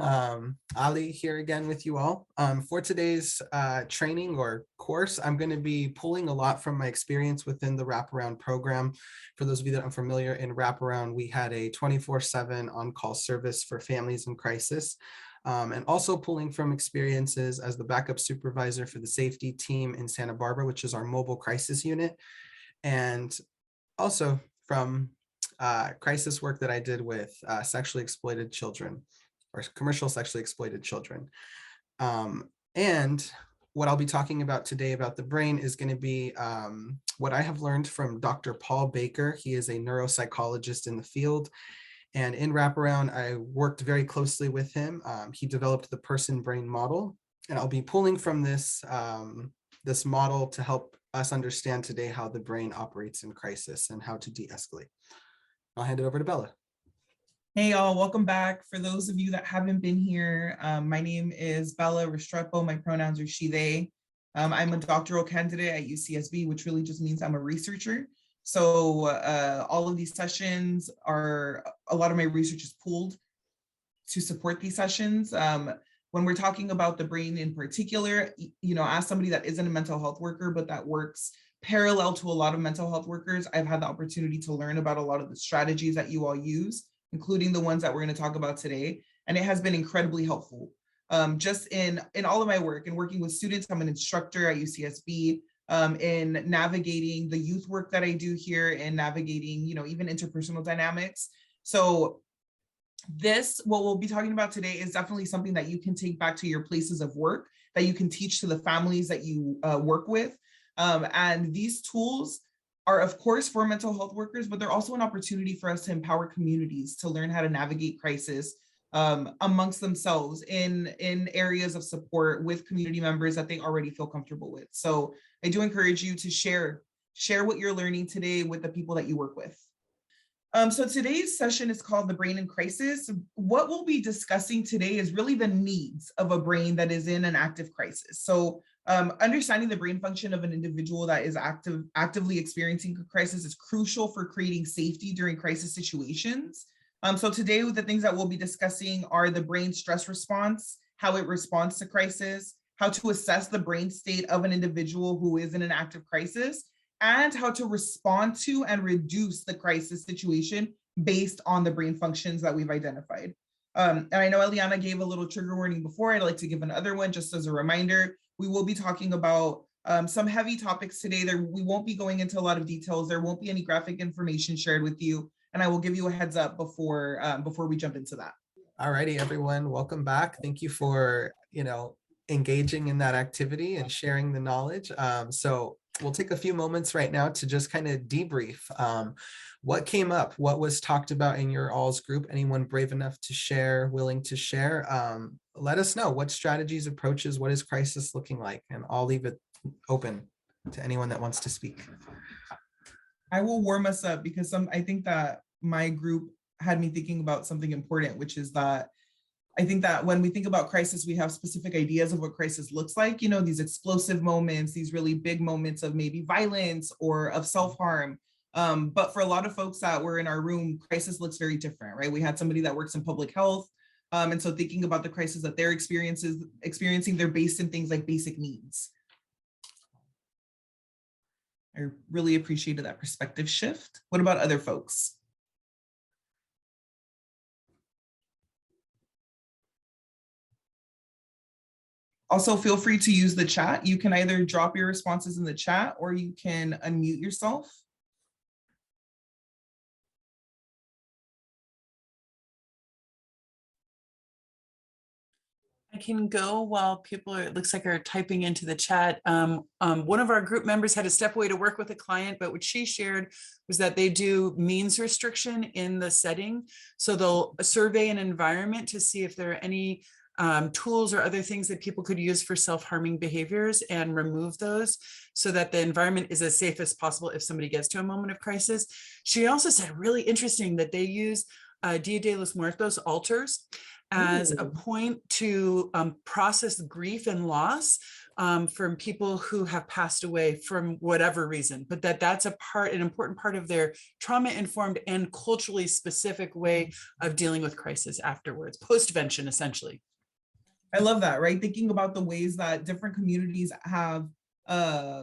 Ali here again with you all. For today's training or course, I'm going to be pulling a lot from my experience within the Wraparound program. For those of you that are familiar, in Wraparound, we had a 24/7 on-call service for families in crisis. And also pulling from experiences as the backup supervisor for the safety team in Santa Barbara, which is our mobile crisis unit. And also from crisis work that I did with sexually exploited children or commercial sexually exploited children. And what I'll be talking about today about the brain is going to be what I have learned from Dr. Paul Baker. He is a neuropsychologist in the field. And in Wraparound, I worked very closely with him. He developed the person-brain model. And I'll be pulling from this, this model to help us understand today how the brain operates in crisis and how to de-escalate. I'll hand it over to Bella. Hey y'all, welcome back. For those of you that haven't been here, my name is Bella Restrepo. My pronouns are she, they. I'm a doctoral candidate at UCSB, which really just means I'm a researcher. So all of these sessions are, a lot of my research is pooled to support these sessions. When we're talking about the brain in particular, you know, as somebody that isn't a mental health worker, but that works parallel to a lot of mental health workers, I've had the opportunity to learn about a lot of the strategies that you all use, including the ones that we're going to talk about today. And it has been incredibly helpful. Just in all of my work and working with students, I'm an instructor at UCSB, in navigating the youth work that I do here and navigating, you know, even interpersonal dynamics. So what we'll be talking about today is definitely something that you can take back to your places of work, that you can teach to the families that you work with. And these tools are, of course, for mental health workers, but they're also an opportunity for us to empower communities to learn how to navigate crisis amongst themselves in areas of support with community members that they already feel comfortable with. So I do encourage you to share what you're learning today with the people that you work with. So today's session is called The Brain in Crisis. What we'll be discussing today is really the needs of a brain that is in an active crisis. So understanding the brain function of an individual that is actively experiencing a crisis is crucial for creating safety during crisis situations. So today, the things that we'll be discussing are the brain stress response, how it responds to crisis, how to assess the brain state of an individual who is in an active crisis, and how to respond to and reduce the crisis situation based on the brain functions that we've identified. And I know Eliana gave a little trigger warning before. I'd like to give another one just as a reminder. We will be talking about some heavy topics today. We won't be going into a lot of details. There won't be any graphic information shared with you. And I will give you a heads up before we jump into that. All righty, everyone. Welcome back. Thank you for, engaging in that activity and sharing the knowledge. So we'll take a few moments right now to just kind of debrief what came up, what was talked about in your all's group. Anyone brave enough to share, willing to share, let us know what strategies, approaches, what is crisis looking like? And I'll leave it open to anyone that wants to speak. I will warm us up because I think that my group had me thinking about something important, which is that I think that when we think about crisis, we have specific ideas of what crisis looks like, you know, these explosive moments, these really big moments of maybe violence or of self-harm. But for a lot of folks that were in our room, crisis looks very different, right? We had somebody that works in public health. And so thinking about the crisis that they're experiencing, they're based in things like basic needs. I really appreciated that perspective shift. What about other folks? Also, feel free to use the chat. You can either drop your responses in the chat or you can unmute yourself. I can go while people it looks like are typing into the chat. One of our group members had to step away to work with a client, but what she shared was that they do means restriction in the setting. So they'll survey an environment to see if there are any tools or other things that people could use for self-harming behaviors and remove those so that the environment is as safe as possible if somebody gets to a moment of crisis. She also said really interesting that they use Dia de los Muertos altars. as a Ooh. point to process grief and loss from people who have passed away from whatever reason, but that's an important part of their trauma-informed and culturally specific way of dealing with crisis afterwards, postvention, essentially. I love that, right? Thinking about the ways that different communities have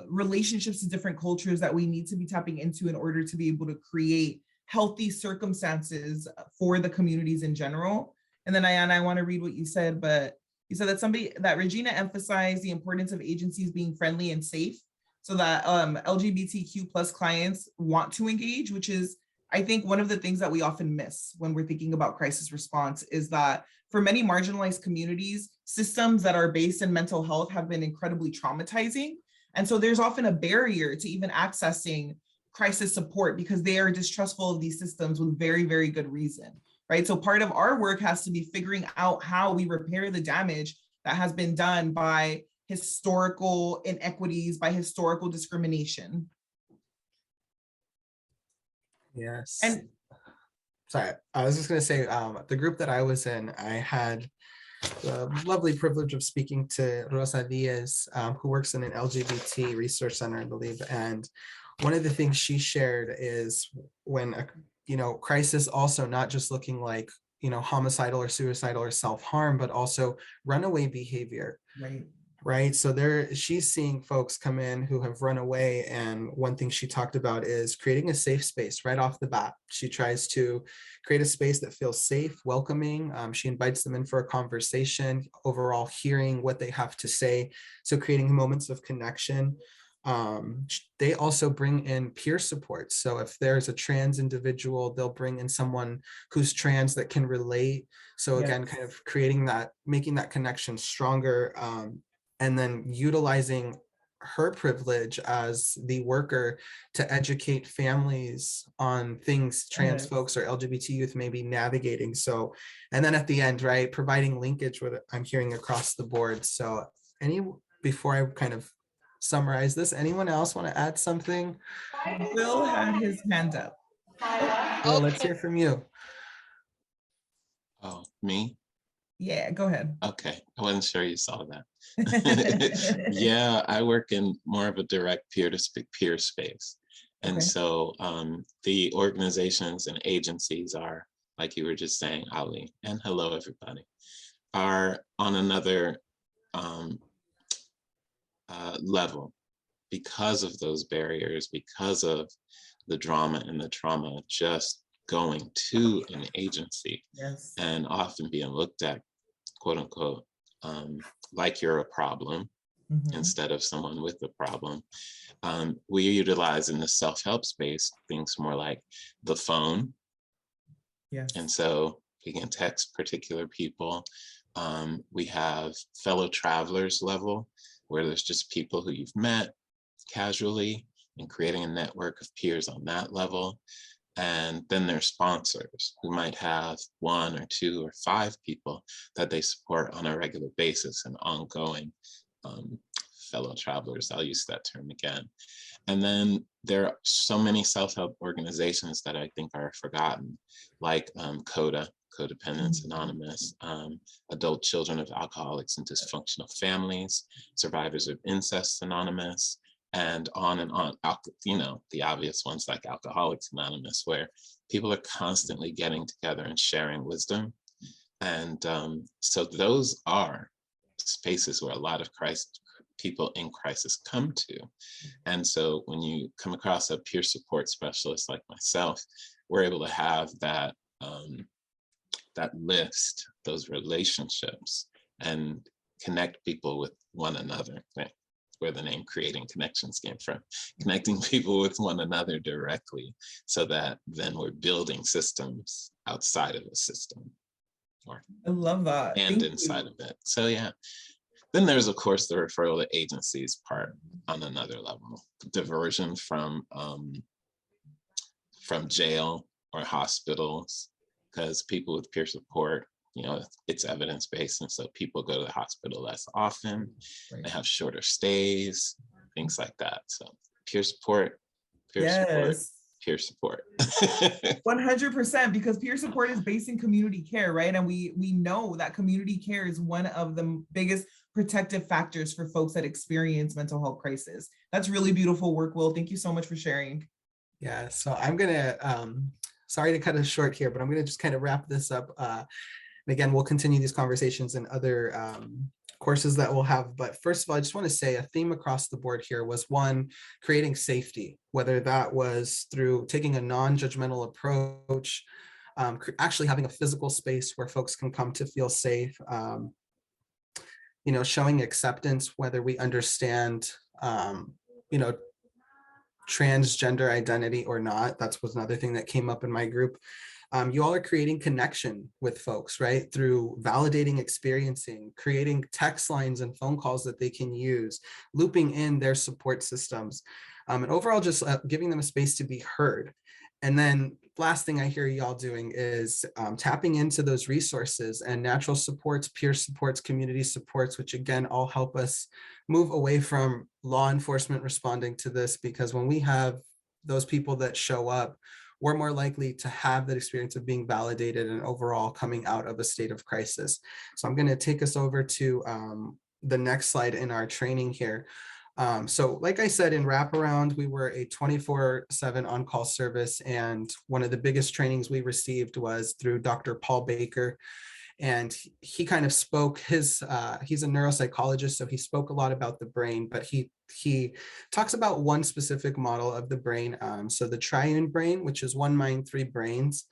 relationships to different cultures that we need to be tapping into in order to be able to create healthy circumstances for the communities in general. And then Ayana, I want to read what you said, but you said that Regina emphasized the importance of agencies being friendly and safe so that LGBTQ plus clients want to engage, which is, I think, one of the things that we often miss when we're thinking about crisis response is that for many marginalized communities, systems that are based in mental health have been incredibly traumatizing. And so there's often a barrier to even accessing crisis support because they are distrustful of these systems with very, very good reason, right? So part of our work has to be figuring out how we repair the damage that has been done by historical inequities, by historical discrimination. Yes. And sorry, I was just going to say, the group that I was in, I had the lovely privilege of speaking to Rosa Diaz, who works in an LGBT research center, I believe. And one of the things she shared is when, crisis also not just looking like, homicidal or suicidal or self-harm, but also runaway behavior. Right. So she's seeing folks come in who have run away. And one thing she talked about is creating a safe space right off the bat. She tries to create a space that feels safe, welcoming. She invites them in for a conversation, overall hearing what they have to say. So creating moments of connection. They also bring in peer support. So if there's a trans individual, they'll bring in someone who's trans that can relate. So again, kind of making that connection stronger. And then utilizing her privilege as the worker to educate families on things trans folks or LGBT youth may be navigating. So, and then at the end, right, providing linkage with I'm hearing across the board. So before I kind of summarize this, anyone else want to add something? Will had his hand up. Well, let's hear from you. Oh, me? Yeah, go ahead. Okay, I wasn't sure you saw that. Yeah, I work in more of a direct peer-to-peer space. And so the organizations and agencies are, like you were just saying, Ali, and hello, everybody, are on another level because of those barriers, because of the drama and the trauma just going to an agency and often being looked at, quote unquote, like you're a problem instead of someone with a problem. We utilize in the self-help space things more like the phone. And so we can text particular people. We have fellow travelers level, where there's just people who you've met casually and creating a network of peers on that level. And then there's sponsors who might have 1 or 2 or 5 people that they support on a regular basis and ongoing fellow travelers. I'll use that term again. And then there are so many self-help organizations that I think are forgotten, like CODA, Codependence Anonymous, Adult Children of Alcoholics and Dysfunctional Families, Survivors of Incest Anonymous, and on, the obvious ones like Alcoholics Anonymous, where people are constantly getting together and sharing wisdom. And so those are spaces where a lot of people in crisis come to. And so when you come across a peer support specialist like myself, we're able to have that list, those relationships, and connect people with one another. Where the name Creating Connections came from, connecting people with one another directly, so that then we're building systems outside of a system. I love that. And inside of it. So yeah. Then there's, of course, the referral to agencies part on another level. Diversion from jail or hospitals, because people with peer support, it's evidence-based, and so people go to the hospital less often. They have shorter stays, things like that. So peer support, peer support. 100%, because peer support is based in community care, right? And we know that community care is one of the biggest protective factors for folks that experience mental health crisis. That's really beautiful work, Will. Thank you so much for sharing. Yeah, so I'm gonna, sorry to cut it short here, but I'm gonna just kind of wrap this up. And again, we'll continue these conversations in other courses that we'll have. But first of all, I just want to say a theme across the board here was one, creating safety, whether that was through taking a non-judgmental approach, actually having a physical space where folks can come to feel safe, you know, showing acceptance, whether we understand, you know, transgender identity or not. That was another thing that came up in my group. You all are creating connection with folks, right? Through validating, experiencing, creating text lines and phone calls that they can use, looping in their support systems, and overall just giving them a space to be heard. And then last thing I hear y'all doing is tapping into those resources and natural supports, peer supports, community supports, which again, all help us move away from law enforcement responding to this, because when we have those people that show up, we're more likely to have that experience of being validated and overall coming out of a state of crisis. So I'm going to take us over to the next slide in our training here. So like I said, in wraparound, we were a 24/7 on-call service. And one of the biggest trainings we received was through Dr. Paul Baker. And he kind of spoke he's a neuropsychologist, so he spoke a lot about the brain, but he talks about one specific model of the brain. So the triune brain, which is one mind, three brains.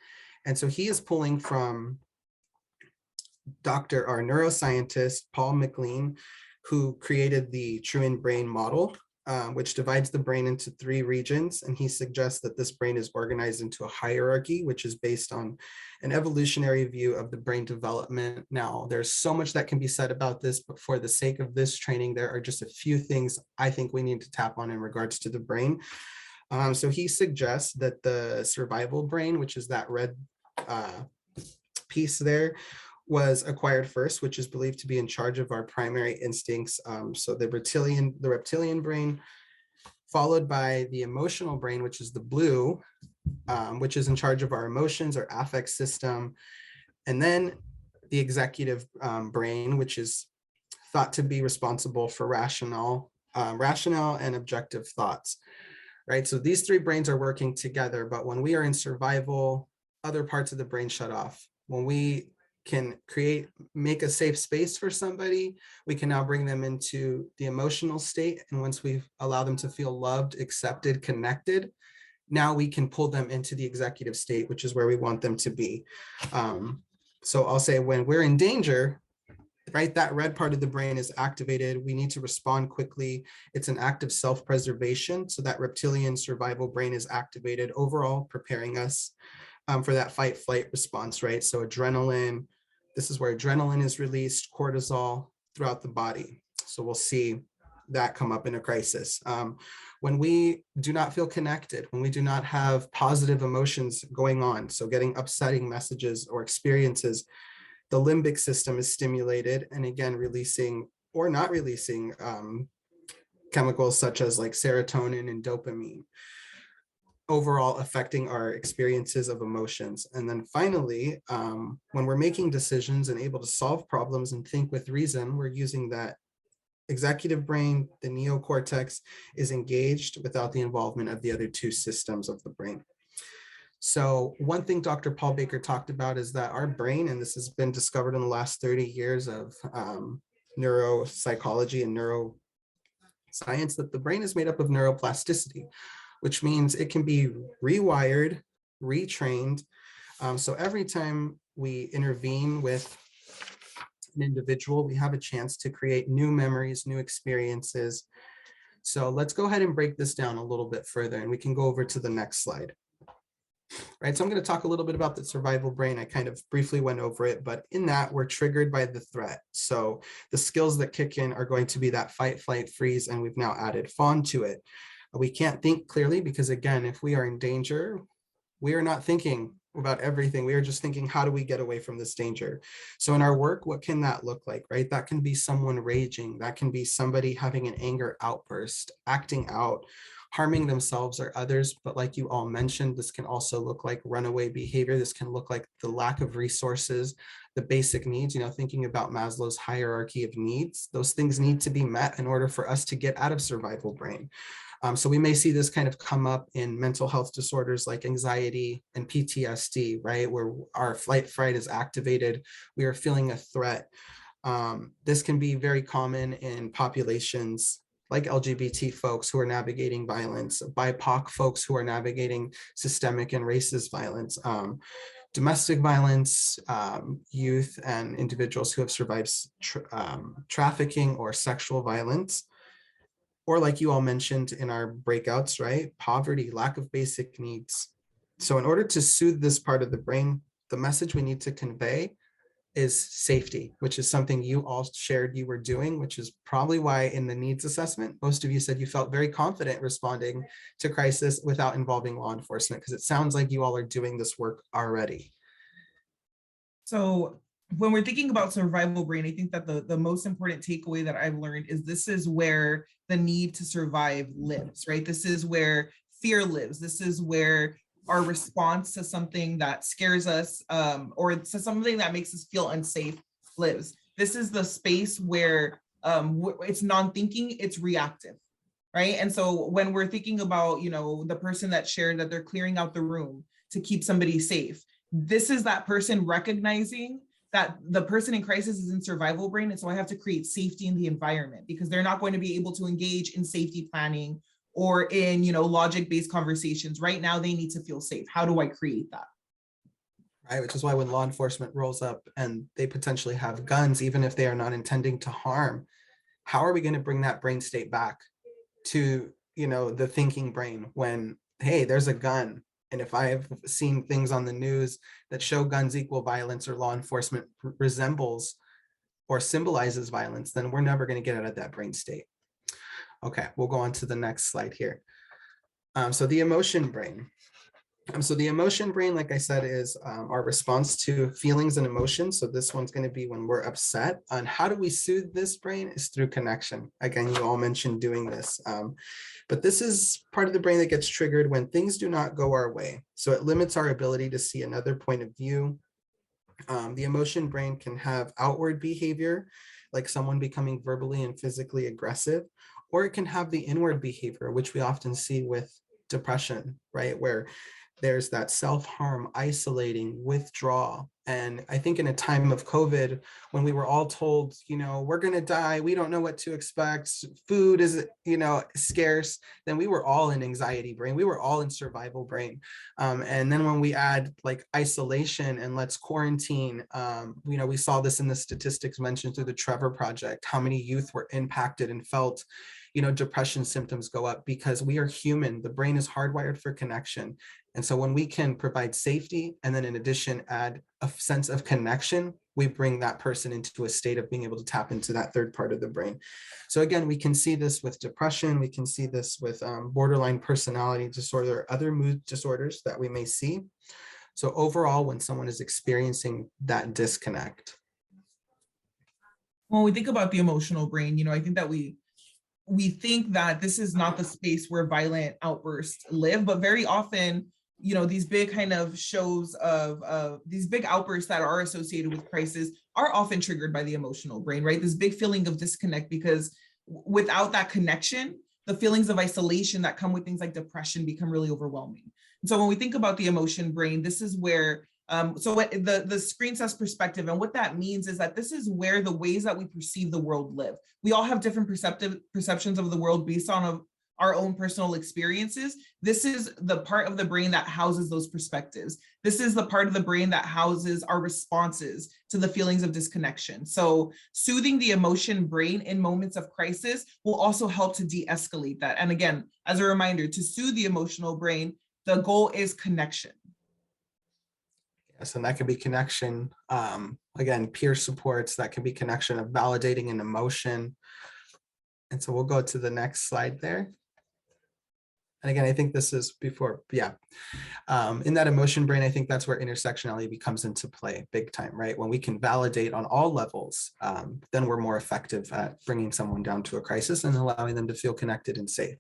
And so he is pulling from our neuroscientist, Paul MacLean, who created the triune brain model, which divides the brain into three regions. And he suggests that this brain is organized into a hierarchy, which is based on an evolutionary view of the brain development. Now, there's so much that can be said about this, but for the sake of this training, there are just a few things I think we need to tap on in regards to the brain. So he suggests that the survival brain, which is that red piece there, was acquired first, which is believed to be in charge of our primary instincts. So the reptilian brain, followed by the emotional brain, which is the blue, which is in charge of our emotions, our affect system. And then the executive brain, which is thought to be responsible for rational and objective thoughts, right? So these three brains are working together, but when we are in survival, other parts of the brain shut off. When we can make a safe space for somebody, we can now bring them into the emotional state. And once we allow them to feel loved, accepted, connected, now we can pull them into the executive state, which is where we want them to be. So I'll say when we're in danger, right, that red part of the brain is activated. We need to respond quickly. It's an act of self-preservation. So that reptilian survival brain is activated, overall preparing us for that fight flight response, right? So adrenaline, this is where adrenaline is released, cortisol throughout the body. So we'll see that come up in a crisis. When we do not feel connected, when we do not have positive emotions going on, so getting upsetting messages or experiences, the limbic system is stimulated, and again, releasing or not releasing chemicals such as like serotonin and dopamine, overall affecting our experiences of emotions. And then finally, when we're making decisions and able to solve problems and think with reason, we're using that executive brain. The neocortex is engaged without the involvement of the other two systems of the brain. So one thing Dr. Paul Baker talked about is that our brain, and this has been discovered in the last 30 years of neuropsychology and neuroscience, that the brain is made up of neuroplasticity, which means it can be rewired, retrained. So every time we intervene with an individual, we have a chance to create new memories, new experiences. So let's go ahead and break this down a little bit further, and we can go over to the next slide. Right, so I'm going to talk a little bit about the survival brain. I kind of briefly went over it, but in that we're triggered by the threat. So the skills that kick in are going to be that fight, flight, freeze, and we've now added fawn to it. We can't think clearly because, again, if we are in danger, we are not thinking about everything. We are just thinking, how do we get away from this danger? So in our work, what can that look like, right? That can be someone raging. That can be somebody having an anger outburst, acting out, harming themselves or others. But like you all mentioned, this can also look like runaway behavior. This can look like the lack of resources, the basic needs, thinking about Maslow's hierarchy of needs. Those things need to be met in order for us to get out of survival brain. So we may see this kind of come up in mental health disorders like anxiety and PTSD, right? Where our flight fright is activated, we are feeling a threat. This can be very common in populations like LGBT folks who are navigating violence, BIPOC folks who are navigating systemic and racist violence, domestic violence, youth and individuals who have survived trafficking or sexual violence. Or like you all mentioned in our breakouts, right? Poverty, lack of basic needs. So in order to soothe this part of the brain, the message we need to convey is safety, which is something you all shared you were doing, which is probably why in the needs assessment, most of you said you felt very confident responding to crisis without involving law enforcement, because it sounds like you all are doing this work already. So when we're thinking about survival brain, I think that the most important takeaway that I've learned is this is where the need to survive lives, right? This is where fear lives. This is where our response to something that scares us or to something that makes us feel unsafe lives. This is the space where it's non-thinking, it's reactive, right? And so when we're thinking about, the person that shared that they're clearing out the room to keep somebody safe, this is that person recognizing that the person in crisis is in survival brain. And so I have to create safety in the environment because they're not going to be able to engage in safety planning or in, logic-based conversations. Right now, they need to feel safe. How do I create that? Right, which is why when law enforcement rolls up and they potentially have guns, even if they are not intending to harm, how are we going to bring that brain state back to, the thinking brain when, hey, there's a gun. And if I have seen things on the news that show guns equal violence or law enforcement resembles or symbolizes violence, then we're never going to get out of that brain state. Okay, we'll go on to the next slide here. So the emotion brain. So the emotion brain, like I said, is our response to feelings and emotions. So this one's going to be when we're upset. And how do we soothe this brain is through connection. Again, you all mentioned doing this. But this is part of the brain that gets triggered when things do not go our way. So it limits our ability to see another point of view. The emotion brain can have outward behavior, like someone becoming verbally and physically aggressive, or it can have the inward behavior, which we often see with depression, right? Where there's that self-harm, isolating, withdrawal. And I think in a time of COVID, when we were all told, we're going to die, we don't know what to expect, food is, scarce, then we were all in anxiety brain. We were all in survival brain. And then when we add like isolation and let's quarantine, we saw this in the statistics mentioned through the Trevor Project, how many youth were impacted and felt depression symptoms go up because we are human. The brain is hardwired for connection. And so when we can provide safety and then in addition add a sense of connection, we bring that person into a state of being able to tap into that third part of the brain. So again, we can see this with depression. We can see this with borderline personality disorder, other mood disorders that we may see. So overall, when someone is experiencing that disconnect. When we think about the emotional brain, I think that we think that this is not the space where violent outbursts live, but very often, these big kind of shows of these big outbursts that are associated with crisis are often triggered by the emotional brain, right? This big feeling of disconnect, because without that connection, the feelings of isolation that come with things like depression become really overwhelming. And so when we think about the emotion brain, this is where so what the screen says perspective, and what that means is that this is where the ways that we perceive the world live. We all have different perceptions of the world based on our own personal experiences. This is the part of the brain that houses those perspectives. This is the part of the brain that houses our responses to the feelings of disconnection. So soothing the emotion brain in moments of crisis will also help to de-escalate that. And again, as a reminder, to soothe the emotional brain, the goal is connection. Yes, and that can be connection, again, peer supports, that can be connection of validating an emotion. And so we'll go to the next slide there. And again, I think this is before, yeah. In that emotion brain, I think that's where intersectionality comes into play big time, right? When we can validate on all levels, then we're more effective at bringing someone down to a crisis and allowing them to feel connected and safe.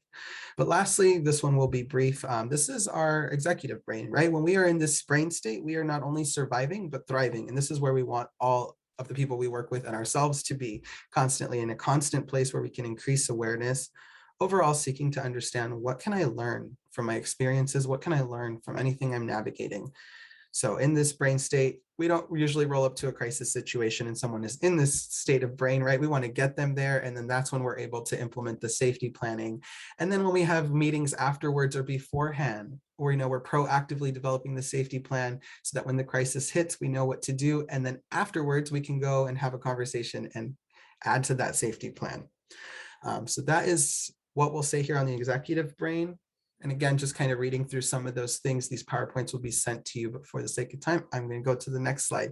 But lastly, this one will be brief. This is our executive brain, right? When we are in this brain state, we are not only surviving, but thriving. And this is where we want all of the people we work with and ourselves to be constantly in a constant place where we can increase awareness, overall seeking to understand what can I learn from my experiences? What can I learn from anything I'm navigating? So in this brain state, we don't usually roll up to a crisis situation and someone is in this state of brain, right? We want to get them there. And then that's when we're able to implement the safety planning. And then when we have meetings afterwards or beforehand, or, we're proactively developing the safety plan so that when the crisis hits, we know what to do. And then afterwards, we can go and have a conversation and add to that safety plan. So that is what we'll say here on the executive brain. And again, just kind of reading through some of those things, these PowerPoints will be sent to you, but for the sake of time, I'm going to go to the next slide.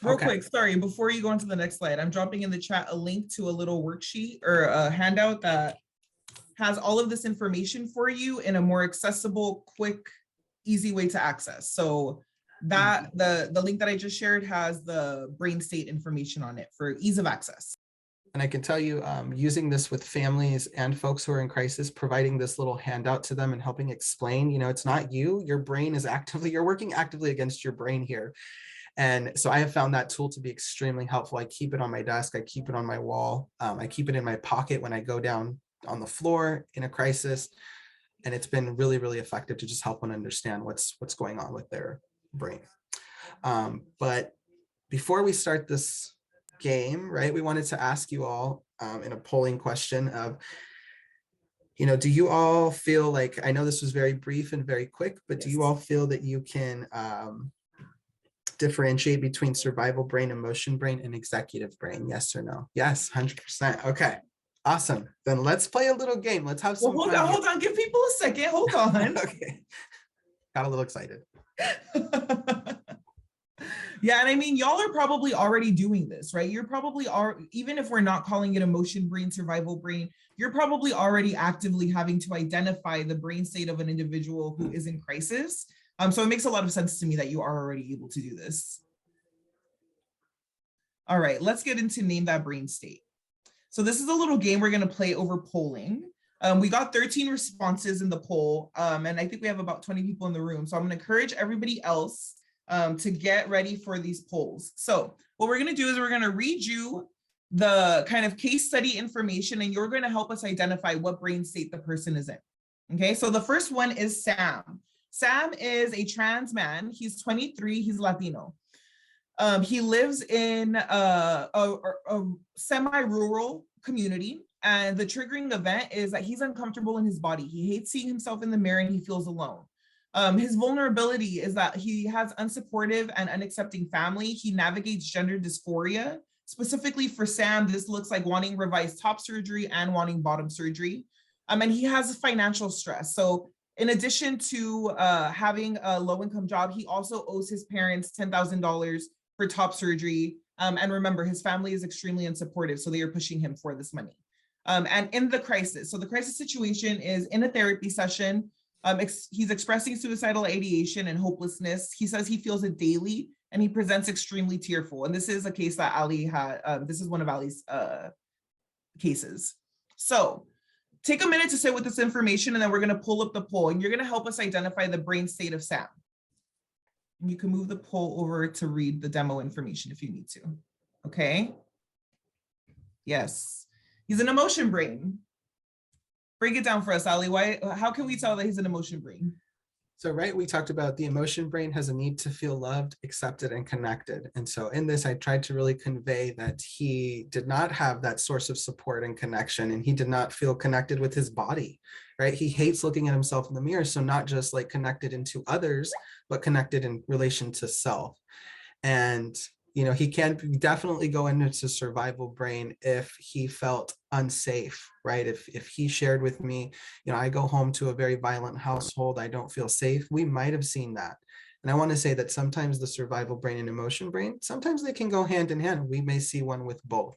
Real quick, sorry, before you go on to the next slide, I'm dropping in the chat a link to a little worksheet or a handout that has all of this information for you in a more accessible, quick, easy way to access. So that the link that I just shared has the brain state information on it for ease of access. And I can tell you, using this with families and folks who are in crisis, providing this little handout to them and helping explain, it's not you, your brain is you're working actively against your brain here. And so I have found that tool to be extremely helpful. I keep it on my desk, I keep it on my wall, I keep it in my pocket when I go down on the floor in a crisis. And it's been really, really effective to just help one understand what's going on with their brain. But before we start this game, right, we wanted to ask you all in a polling question of, do you all feel like, I know this was very brief and very quick, but do you all feel that you can differentiate between survival brain, emotion brain, and executive brain? Yes or no? Yes, 100%. Okay, awesome. Then let's play a little game. Let's have some fun. Hold on, give people a second. Hold on. Okay, got a little excited. Yeah, and I mean, y'all are probably already doing this, right? You're probably even if we're not calling it emotion brain, survival brain, you're probably already actively having to identify the brain state of an individual who is in crisis. So it makes a lot of sense to me that you are already able to do this. All right, let's get into name that brain state. So this is a little game we're going to play over polling. We got 13 responses in the poll, and I think we have about 20 people in the room. So I'm going to encourage everybody else to get ready for these polls. So what we're going to do is we're going to read you the kind of case study information, and you're going to help us identify what brain state the person is in. Okay, so the first one is Sam. Sam is a trans man. He's 23. He's Latino. He lives in a semi-rural community, and the triggering event is that he's uncomfortable in his body. He hates seeing himself in the mirror, and he feels alone. His vulnerability is that he has unsupportive and unaccepting family. He navigates gender dysphoria. Specifically for Sam, this looks like wanting revised top surgery and wanting bottom surgery. And he has financial stress. So in addition to having a low-income job, he also owes his parents $10,000 for top surgery. And remember, his family is extremely unsupportive, so they are pushing him for this money. And in the crisis, so the crisis situation is in a therapy session. He's expressing suicidal ideation and hopelessness. He says he feels it daily, and he presents extremely tearful. And this is a case that Ali had, this is one of Ali's cases. So take a minute to sit with this information, and then we're gonna pull up the poll, and you're gonna help us identify the brain state of Sam. And you can move the poll over to read the demo information if you need to, okay? Yes, he's an emotion brain. Break it down for us, Ali. How can we tell that he's an emotion brain? So, right, we talked about the emotion brain has a need to feel loved, accepted, and connected. And so in this, I tried to really convey that he did not have that source of support and connection, and he did not feel connected with his body, right? He hates looking at himself in the mirror. So not just like connected into others, but connected in relation to self. And he can definitely go into survival brain if he felt unsafe, right? If he shared with me, I go home to a very violent household, I don't feel safe. We might have seen that. And I want to say that sometimes the survival brain and emotion brain, sometimes they can go hand in hand. We may see one with both.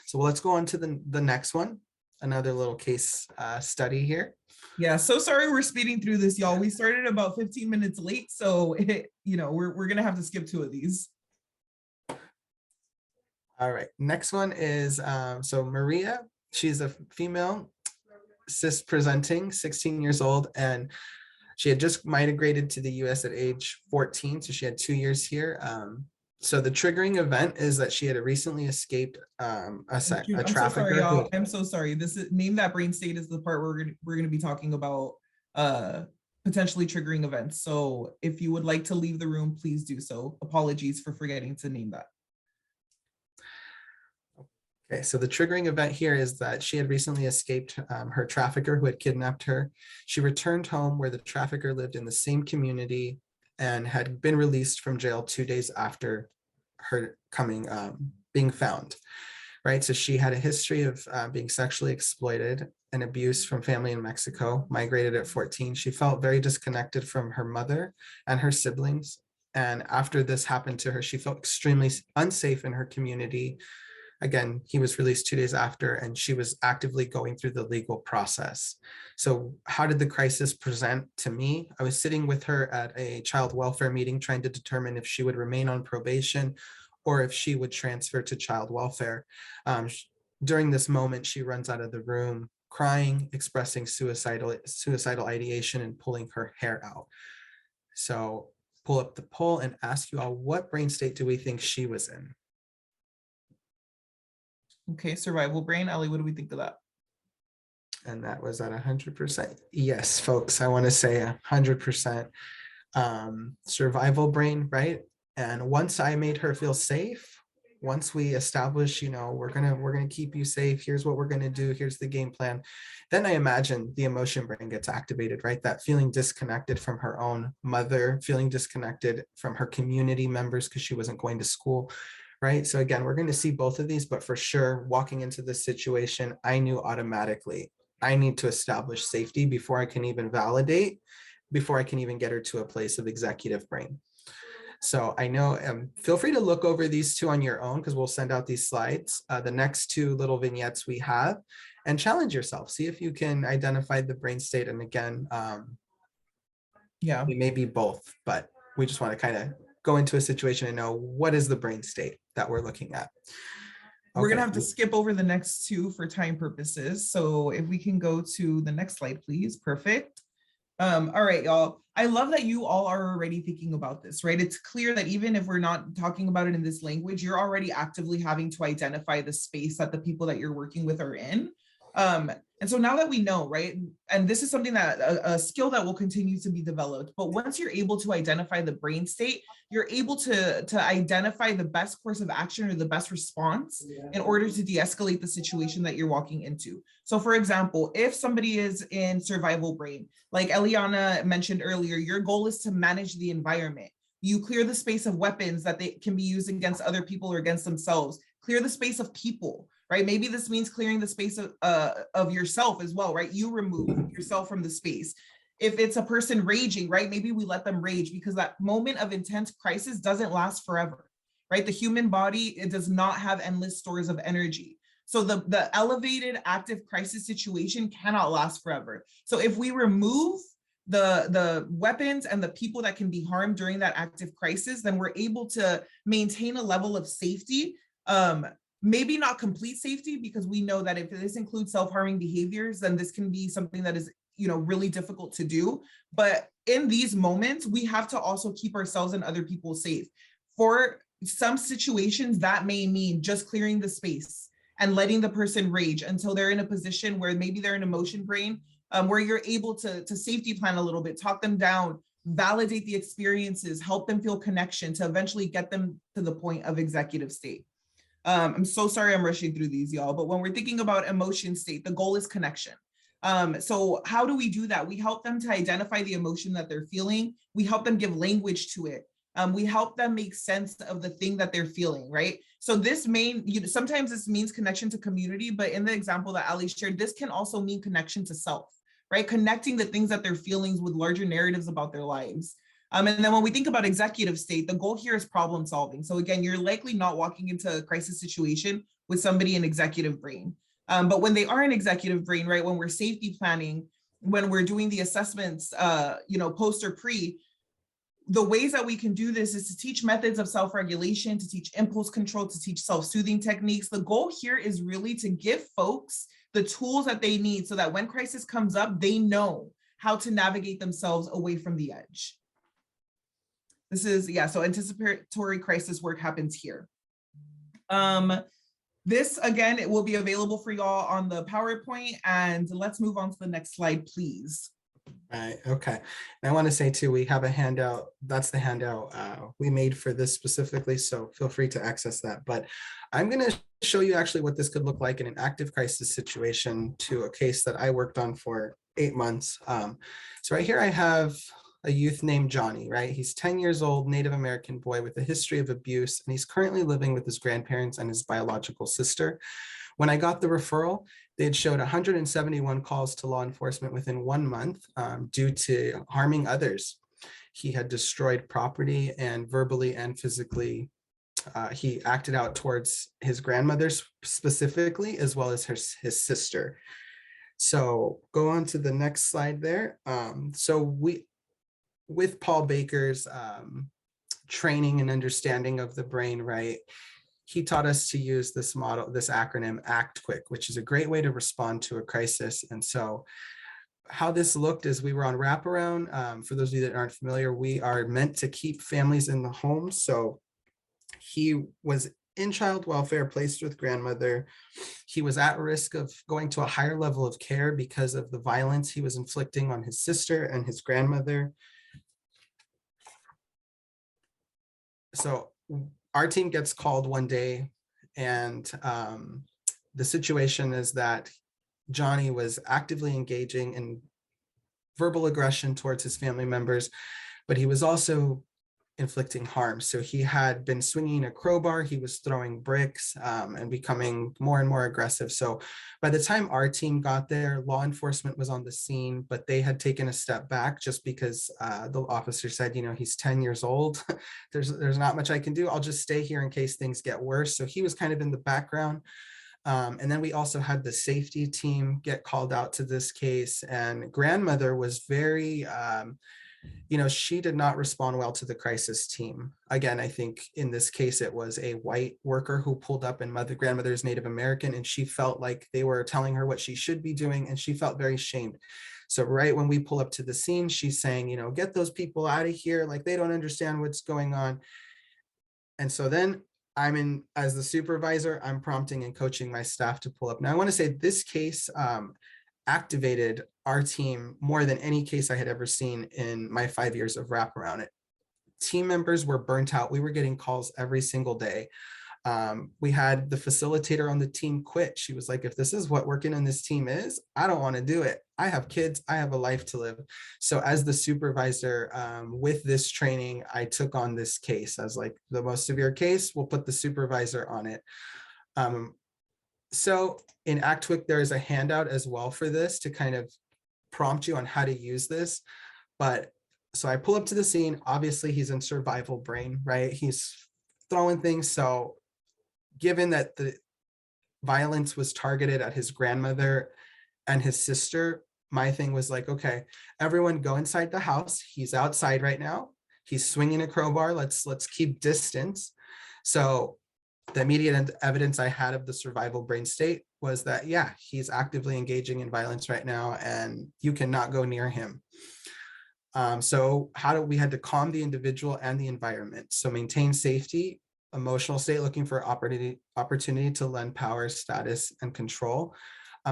So let's go on to the next one. another little case study here. Yeah, so sorry we're speeding through this, y'all. We started about 15 minutes late, so we're gonna have to skip 2 of these. All right, next one is so Maria. She's a female cis presenting, 16 years old, and she had just migrated to the US at age 14, so she had 2 years here. So the triggering event is that she had recently escaped a trafficker. I'm so sorry, y'all. I'm so sorry. This is Name That Brain State is the part where we're gonna be talking about potentially triggering events. So if you would like to leave the room, please do so. Apologies for forgetting to name that. Okay, so the triggering event here is that she had recently escaped her trafficker who had kidnapped her. She returned home where the trafficker lived in the same community and had been released from jail 2 days after her being found, right? So she had a history of being sexually exploited and abused from family in Mexico, migrated at 14. She felt very disconnected from her mother and her siblings. And after this happened to her, she felt extremely unsafe in her community. Again, he was released 2 days after, and she was actively going through the legal process. So how did the crisis present to me? I was sitting with her at a child welfare meeting, trying to determine if she would remain on probation or if she would transfer to child welfare. During this moment, she runs out of the room crying, expressing suicidal ideation and pulling her hair out. So pull up the poll and ask you all, what brain state do we think she was in? Okay, survival brain. Ellie, what do we think of that? And that was at 100%. Yes, folks, I want to say 100% survival brain, right? And once I made her feel safe, once we establish, we're gonna keep you safe. Here's what we're gonna do. Here's the game plan. Then I imagine the emotion brain gets activated, right? That feeling disconnected from her own mother, feeling disconnected from her community members because she wasn't going to school. Right. So again, we're going to see both of these, but for sure, walking into this situation, I knew automatically I need to establish safety before I can even validate, before I can even get her to a place of executive brain. So I know, feel free to look over these 2 on your own because we'll send out these slides, the next 2 little vignettes we have, and challenge yourself. See if you can identify the brain state. And again, it may be both, but we just want to kind of go into a situation and know what is the brain state that we're looking at. We're going to have to skip over the next 2 for time purposes. So if we can go to the next slide, please. Perfect. All right, y'all. I love that you all are already thinking about this, right? It's clear that even if we're not talking about it in this language, you're already actively having to identify the space that the people that you're working with are in. And so now that we know, right, and this is something that a skill that will continue to be developed, but once you're able to identify the brain state, you're able to identify the best course of action or the best response in order to de-escalate the situation that you're walking into. So for example, if somebody is in survival brain, like Eliana mentioned earlier, your goal is to manage the environment. You clear the space of weapons that they can be used against other people or against themselves. Clear the space of people. Right? Maybe this means clearing the space of yourself as well, right? You remove yourself from the space. If it's a person raging, right? Maybe we let them rage because that moment of intense crisis doesn't last forever, right? The human body, it does not have endless stores of energy. So the elevated active crisis situation cannot last forever. So if we remove the weapons and the people that can be harmed during that active crisis, then we're able to maintain a level of safety. Maybe not complete safety, because we know that if this includes self-harming behaviors, then this can be something that is, really difficult to do. But in these moments, we have to also keep ourselves and other people safe. For some situations, that may mean just clearing the space and letting the person rage until they're in a position where maybe they're in emotion brain, where you're able to safety plan a little bit, talk them down, validate the experiences, help them feel connection to eventually get them to the point of executive state. I'm so sorry I'm rushing through these, y'all, but when we're thinking about emotion state, the goal is connection. So how do we do that? We help them to identify the emotion that they're feeling. We help them give language to it. We help them make sense of the thing that they're feeling, right? So this sometimes this means connection to community, but in the example that Ali shared, this can also mean connection to self, right? Connecting the things that they're feeling with larger narratives about their lives. And then when we think about executive state, the goal here is problem solving. So again, you're likely not walking into a crisis situation with somebody in executive brain. But when they are in executive brain, right, when we're safety planning, when we're doing the assessments, post or pre, the ways that we can do this is to teach methods of self-regulation, to teach impulse control, to teach self-soothing techniques. The goal here is really to give folks the tools that they need so that when crisis comes up, they know how to navigate themselves away from the edge. This is, so anticipatory crisis work happens here. This, again, it will be available for y'all on the PowerPoint, and let's move on to the next slide, please. Right, okay. And I want to say too, we have a handout. That's the handout we made for this specifically, so feel free to access that. But I'm going to show you actually what this could look like in an active crisis situation to a case that I worked on for 8 months. So right here I have a youth named Johnny, right? He's 10 years old, Native American boy with a history of abuse, and he's currently living with his grandparents and his biological sister. When I got the referral, they had showed 171 calls to law enforcement within 1 month due to harming others. He had destroyed property, and verbally and physically, he acted out towards his grandmothers specifically, as well as his sister. So go on to the next slide there. With Paul Baker's training and understanding of the brain, right, he taught us to use this model, this acronym ACT Quick, which is a great way to respond to a crisis. And so how this looked is we were on wraparound. For those of you that aren't familiar, we are meant to keep families in the home. So he was in child welfare, placed with grandmother. He was at risk of going to a higher level of care because of the violence he was inflicting on his sister and his grandmother. So our team gets called one day, and the situation is that Johnny was actively engaging in verbal aggression towards his family members, but he was also inflicting harm. So he had been swinging a crowbar, he was throwing bricks and becoming more and more aggressive. So by the time our team got there, law enforcement was on the scene, but they had taken a step back just because the officer said, he's 10 years old. there's not much I can do. I'll just stay here in case things get worse. So he was kind of in the background. And then we also had the safety team get called out to this case, and grandmother was very, she did not respond well to the crisis team. Again, I think in this case, it was a white worker who pulled up, and grandmother is Native American, and she felt like they were telling her what she should be doing, and she felt very shamed. So right when we pull up to the scene, she's saying, get those people out of here. Like, they don't understand what's going on. And so then as the supervisor, I'm prompting and coaching my staff to pull up. Now, I want to say this case activated our team more than any case I had ever seen in my 5 years of wraparound. It. Team members were burnt out. We were getting calls every single day. We had the facilitator on the team quit. She was like, if this is what working on this team is, I don't want to do it. I have kids, I have a life to live. So as the supervisor with this training, I took on this case. I was like, the most severe case, we'll put the supervisor on it. So in Act Quick, there is a handout as well for this to kind of prompt you on how to use this. But so I pull up to the scene. Obviously, he's in survival brain, right? He's throwing things. So given that the violence was targeted at his grandmother and his sister, my thing was like, okay, everyone go inside the house. He's outside right now. He's swinging a crowbar. Let's keep distance. So the immediate evidence I had of the survival brain state was that, yeah, he's actively engaging in violence right now, and you cannot go near him. So we had to calm the individual and the environment. So maintain safety, emotional state, looking for opportunity to lend power, status, and control.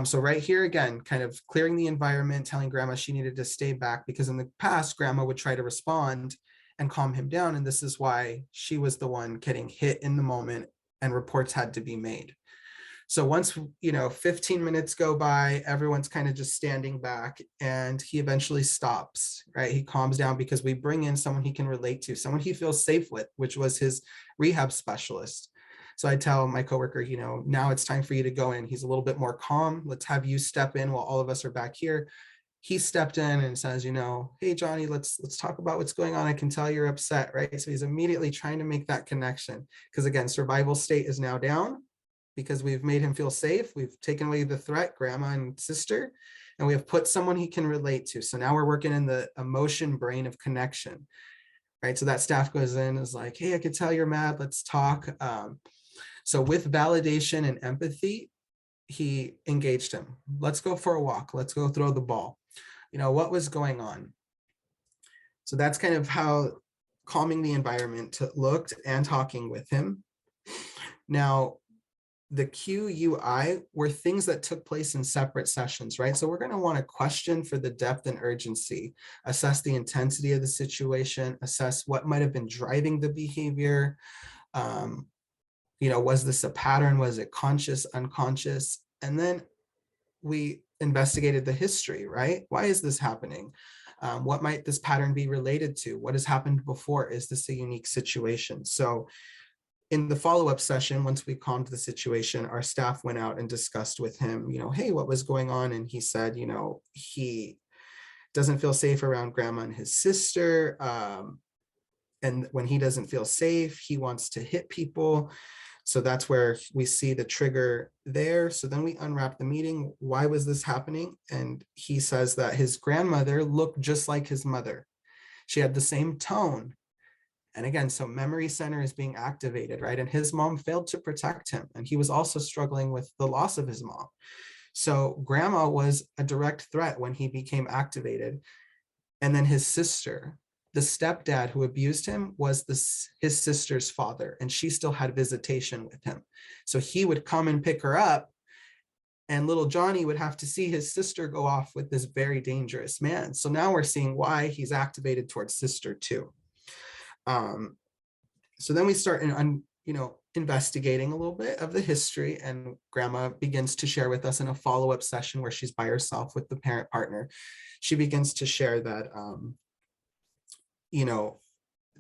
So right here, again, kind of clearing the environment, telling grandma she needed to stay back, because in the past, grandma would try to respond and calm him down. And this is why she was the one getting hit in the moment, and reports had to be made. So once, 15 minutes go by, everyone's kind of just standing back, and he eventually stops, right? He calms down because we bring in someone he can relate to, someone he feels safe with, which was his rehab specialist. So I tell my coworker, now it's time for you to go in. He's a little bit more calm. Let's have you step in while all of us are back here. He stepped in and says, hey, Johnny, let's talk about what's going on. I can tell you're upset, right? So he's immediately trying to make that connection, because again, survival state is now down. because we've made him feel safe. We've taken away the threat, grandma and sister, and we have put someone he can relate to. So now we're working in the emotion brain of connection, right? So that staff goes in, is like, hey, I could tell you're mad, let's talk. So with validation and empathy, he engaged him. Let's go for a walk. Let's go throw the ball. You know, what was going on? So that's kind of how calming the environment looked, and talking with him. Now, the QUI were things that took place in separate sessions, right? So we're going to want to question for the depth and urgency, assess the intensity of the situation, assess what might have been driving the behavior. You know, was this a pattern? Was it conscious, unconscious? And then we investigated the history, right? Why is this happening? What might this pattern be related to? What has happened before? Is this a unique situation? So in the follow-up session, once we calmed the situation, our staff went out and discussed with him, you know, hey, what was going on? And he said, you know, he doesn't feel safe around grandma and his sister. And when he doesn't feel safe, he wants to hit people. So that's where we see the trigger there. So then we unwrap the meeting. Why was this happening? And he says that his grandmother looked just like his mother. She had the same tone. And again, so memory center is being activated, right? And his mom failed to protect him. And he was also struggling with the loss of his mom. So grandma was a direct threat when he became activated. And then his sister, the stepdad who abused him, was his sister's father, and she still had visitation with him. So he would come and pick her up, and little Johnny would have to see his sister go off with this very dangerous man. So now we're seeing why he's activated towards sister too. So then we start investigating a little bit of the history, and grandma begins to share with us in a follow-up session where she's by herself with the parent partner. She begins to share that,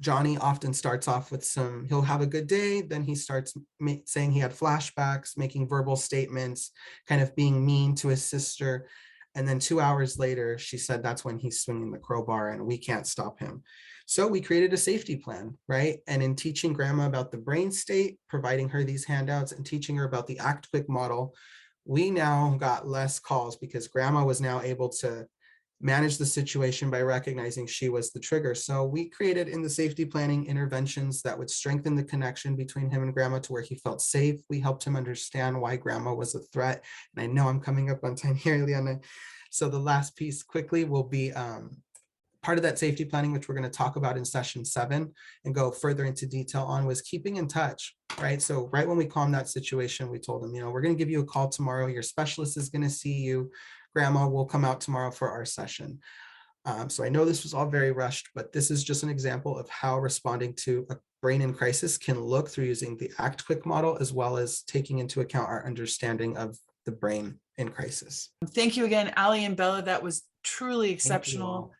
Johnny often starts off with he'll have a good day. Then he starts saying he had flashbacks, making verbal statements, kind of being mean to his sister. And then 2 hours later, she said that's when he's swinging the crowbar and we can't stop him. So we created a safety plan, right? And in teaching grandma about the brain state, providing her these handouts and teaching her about the Act Quick model, we now got less calls because grandma was now able to manage the situation by recognizing she was the trigger. So we created in the safety planning interventions that would strengthen the connection between him and grandma to where he felt safe. We helped him understand why grandma was a threat. And I know I'm coming up on time here, Liana. So the last piece quickly will be part of that safety planning, which we're going to talk about in session 7 and go further into detail on, was keeping in touch, right? So right when we calmed that situation, we told him, we're going to give you a call tomorrow. Your specialist is going to see you. Grandma will come out tomorrow for our session. So I know this was all very rushed, but this is just an example of how responding to a brain in crisis can look through using the Act Quick model, as well as taking into account our understanding of the brain in crisis. Thank you again, Ali and Bella. That was truly exceptional.